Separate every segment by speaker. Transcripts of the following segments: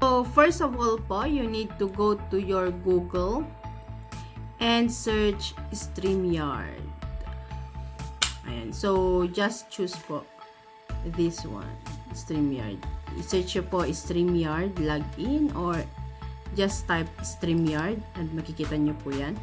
Speaker 1: So, first of all po, you need to go to your Google and search Streamyard. Ayan. So, just choose po this one, Streamyard. I-search nyo po Streamyard, login, or just type Streamyard and makikita nyo po yan.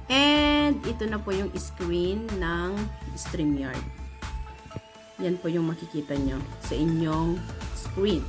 Speaker 1: And ito na po yung screen ng Streamyard. Yan po yung makikita nyo sa inyong screen.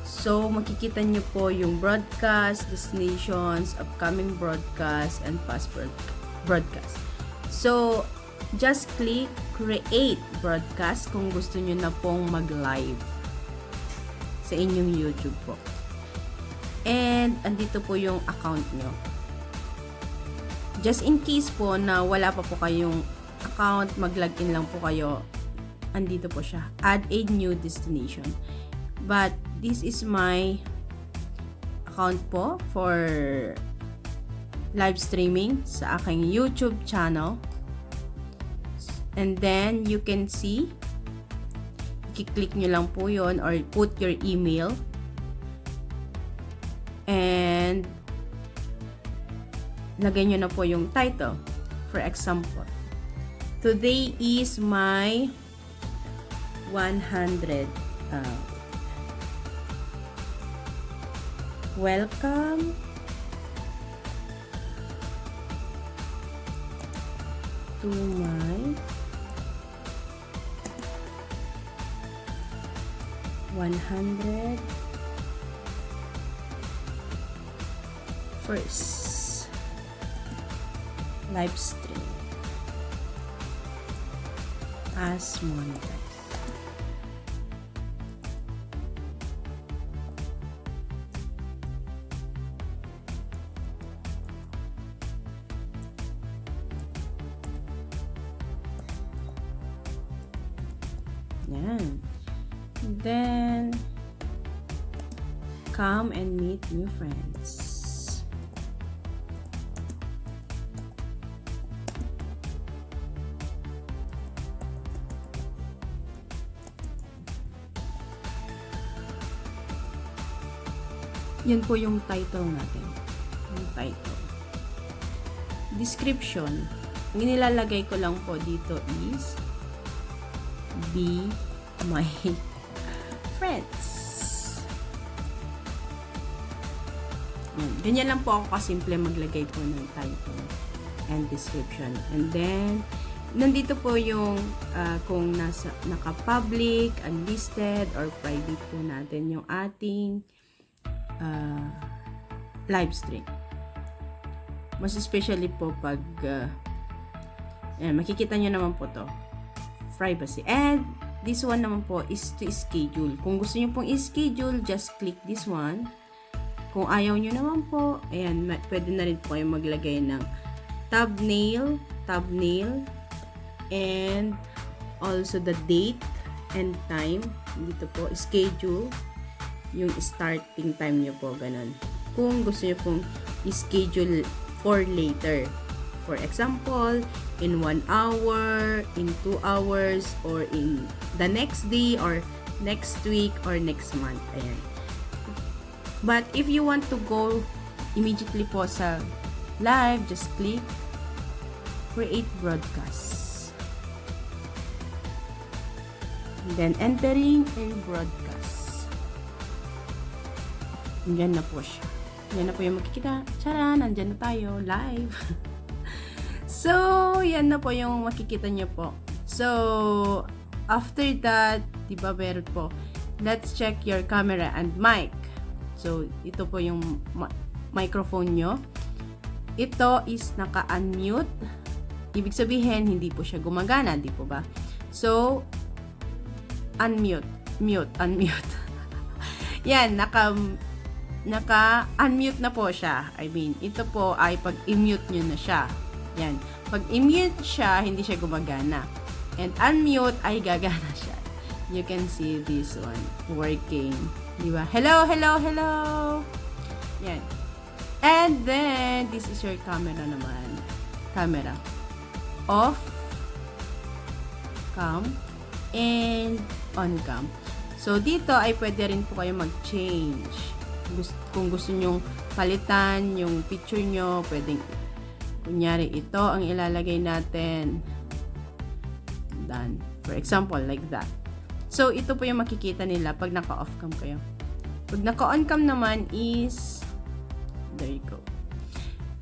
Speaker 1: So, makikita nyo po yung broadcast, destinations, upcoming broadcast, and past broadcast. So, just click create broadcast kung gusto nyo na pong mag-live sa inyong YouTube po. And, andito po yung account nyo. Just in case po na wala pa po kayong account, mag-login lang po kayo, andito po siya. Add a new destination. But, this is my account po for live streaming sa aking YouTube channel. And then, you can see, i-click nyo lang po yon or put your email. And, lagay nyo na po yung title. For example, today is my 100 welcome to my 100 first live stream as monetized. Yan. Then, come and meet new friends. Yan po yung title natin. Yung title. Description. Ang inilalagay ko lang po dito is be my friends. Ganyan lang po ako kasimple maglagay po ng title and description. And then, nandito po yung kung naka-public, unlisted, or private po natin yung ating live stream. Mas especially po pag makikita nyo naman po to privacy. And this one naman po is to schedule. Kung gusto nyo pong i-schedule, just click this one. Kung ayaw nyo naman po, ayan, pwede na rin po kayo maglagay ng thumbnail, and also the date and time. Dito po, schedule yung starting time nyo po, ganun. Kung gusto nyo pong i-schedule for later. For example, in 1 hour, in 2 hours, or in the next day, or next week, or next month. Ayan. But if you want to go immediately po sa live, just click create broadcast. And then entering a broadcast. Nandyan na po siya. Yan na po yung makikita. Tara, nandyan na tayo, live. So, yan na po yung makikita nyo po. So, after that, diba meron po, let's check your camera and mic. So, ito po yung microphone nyo. Ito is naka-unmute. Ibig sabihin, hindi po siya gumagana, di po ba? So, unmute. Unmute. Yan, naka-unmute na po siya. I mean, ito po ay pag-mute nyo na siya. Yan. Pag i-mute siya, hindi siya gumagana. And unmute ay gagana siya. You can see this one working. Diba? Hello, hello, hello! Yan. And then, this is your camera naman. Camera. Off. Cam. and on cam. So, dito ay pwede rin po kayo mag-change. Kung gusto nyong palitan yung picture nyo, pwedeng, kunyari, ito ang ilalagay natin. Done. For example, like that. So, ito po yung makikita nila pag naka-off cam kayo. Pag naka-on cam naman is, there you go.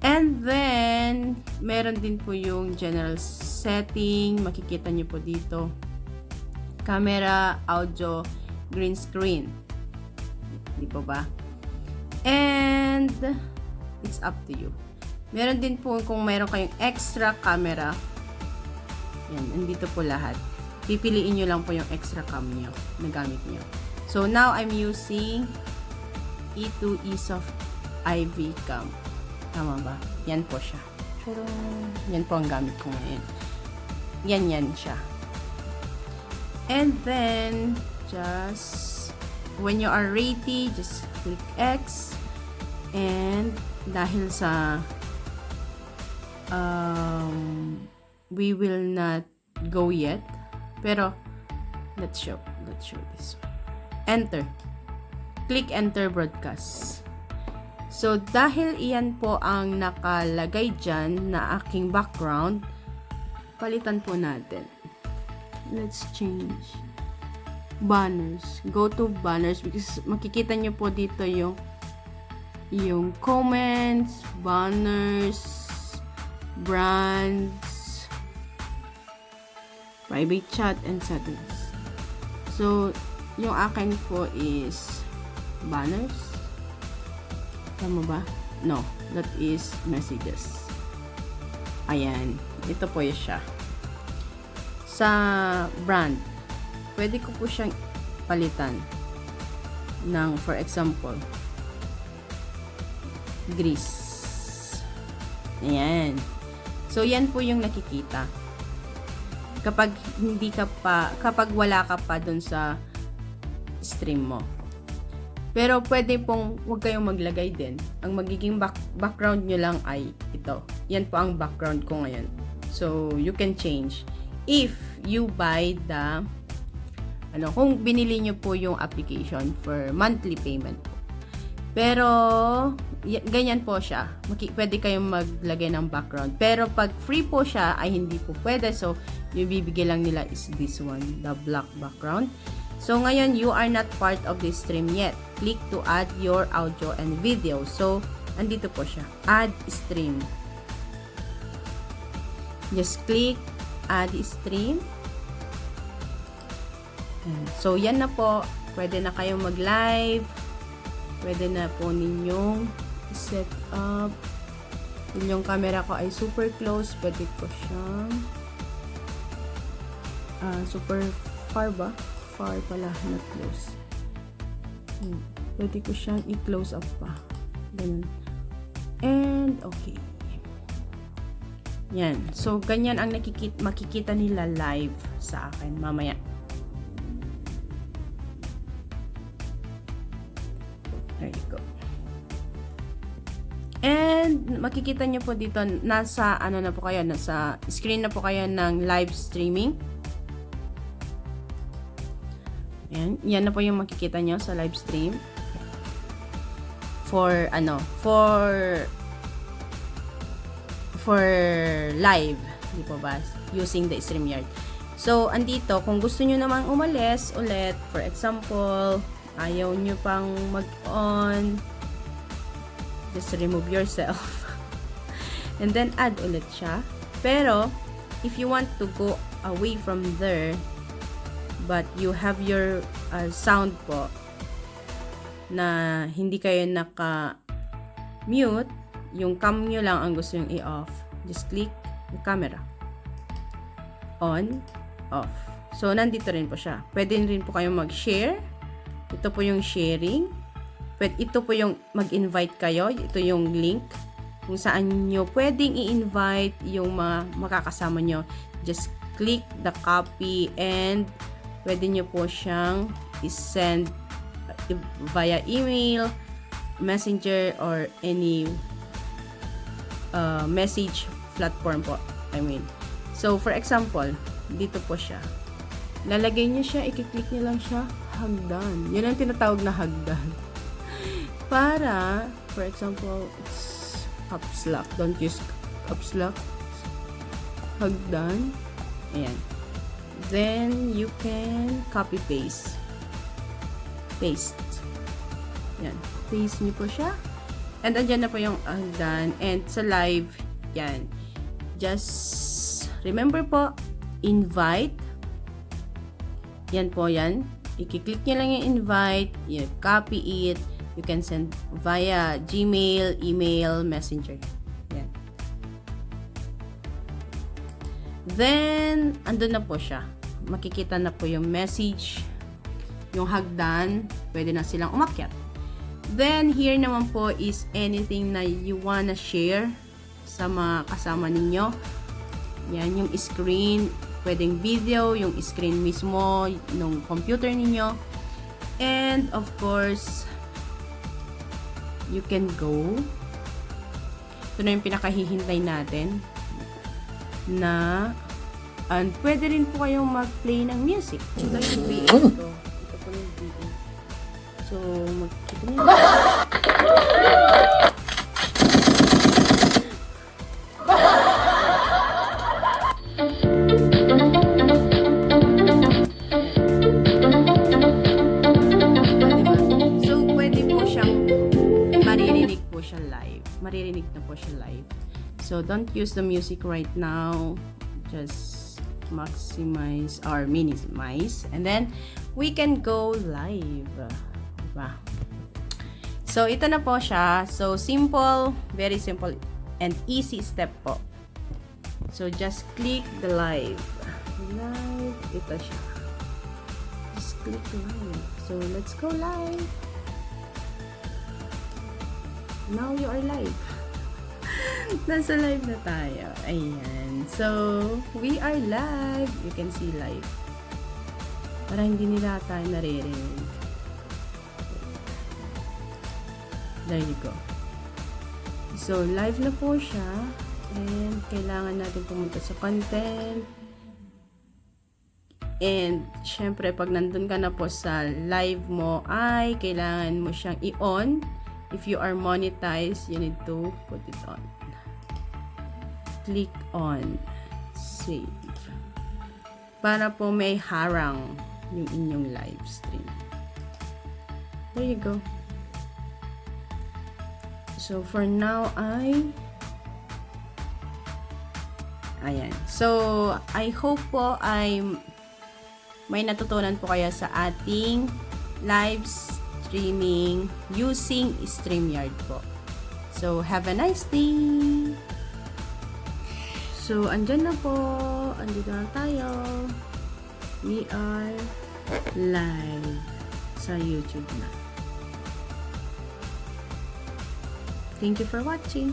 Speaker 1: And then, meron din po yung general setting. Makikita nyo po dito. Camera, audio, green screen. Di po ba? And, it's up to you. Meron din po kung meron kayong extra camera. Yan, nandito po lahat. Pipiliin nyo lang po yung extra cam nyo na gamit nyo. So, now I'm using E2 eSoft IV cam. Tama ba? Yan po siya. Yan po ang gamit ko ngayon. Yan siya. And then, just, when you are ready, just click X. And, dahil sa, we will not go yet. Pero, let's show this one. Enter. Click enter broadcast. So, dahil iyan po ang nakalagay dyan na aking background, palitan po natin. Let's change. Banners. Go to banners because makikita nyo po dito yung comments, banners, brands, private chat, and settings. So, yung akin po is banners. Tama ba? No, that is messages. Ayan. Ito po yung siya. Sa brand, pwede ko po siyang palitan ng, for example, grease. Ayan. So, yan po yung nakikita. Kapag wala ka pa dun sa stream mo. Pero pwede pong huwag kayong maglagay din. Ang magiging background nyo lang ay ito. Yan po ang background ko ngayon. So, you can change. If you buy the, kung binili nyo po yung application for monthly payment po. Pero, ganyan po siya. Pwede kayong maglagay ng background. Pero pag free po siya, ay hindi po pwede. So, yung bibigay lang nila is this one, the black background. So, ngayon, you are not part of the stream yet. Click to add your audio and video. So, andito po siya. Add stream. Just click add stream. So, yan na po. Pwede na kayong mag-live. Pwede na po ninyong set up. Yung camera ko ay super close. Pwede ko siyang super far ba? Far pala, not close. Pwede ko siyang i-close up pa. Ganun. And, okay. Yan. So, ganyan ang makikita nila live sa akin mamaya. There you go. And, makikita nyo po dito, nasa, na po kayo, nasa screen na po kayo ng live streaming. Yan na po yung makikita nyo sa live stream. For live, di po ba? Using the Streamyard. So, andito, kung gusto nyo namang umalis ulit, for example, ayaw nyo pang mag-on, just remove yourself. And then, add ulit siya. Pero, if you want to go away from there, but you have your sound po na hindi kayo naka-mute, yung cam nyo lang ang gusto yung i-off, just click the camera. On, off. So, nandito rin po siya. Pwede rin po kayong mag-share. Ito po yung sharing. Ito po yung mag-invite kayo. Ito yung link kung saan nyo pwedeng i-invite yung mga makakasama nyo. Just click the copy and pwede nyo po siyang i-send via email, messenger, or any message platform po. So, for example, dito po siya. lalagay nyo siya, i-click nyo lang siya, hagdan. Yun ang tinatawag na hagdan. Para, for example, it's caps lock. Don't use caps lock. Hagdan. Ayan. Then, you can copy paste. Paste. Yan. Paste nyo po siya. And andyan na po yung hagdan. And sa live, yan. Just remember po, invite. Yan po yan. I-click nyo lang yung invite. You copy it. You can send via Gmail, email, messenger. Yan. Then, andun na po siya. Makikita na po yung message. Yung hagdan. Pwede na silang umakyat. Then, here naman po is anything na you wanna share sa mga kasama ninyo. Yan, yung screen. Pwedeng video, yung screen mismo, ng computer ninyo. And, of course, you can go. Ito na yung pinakahihintay natin. Na, and pwede rin po kayong mag-play ng music. Ito yung VA ko. Ito po yung VA. So, magkita nyo. Maririnig na po siya live. So, don't use the music right now. Just maximize or minimize. And then, we can go live. Diba? So, ito na po siya. So, simple, very simple and easy step po. So, just click the live. Live. Ito siya. Just click live. So, let's go live. Now you are live. Nasa live na tayo. Ayan. So, we are live. You can see live. Para hindi nila tayo naririnig. There you go. So, live na po siya. And, kailangan natin pumunta sa content. And, syempre, pag nandun ka na po sa live mo, ay, kailangan mo siyang i-on. If you are monetized, you need to put it on. Click on save. Para po may harang yung inyong live stream. There you go. So, for now, ayan. So, I hope po may natutunan po kayo sa ating live streaming using Streamyard po. So, have a nice day! So, andyan na po. Andito na tayo. We are live sa YouTube na. Thank you for watching.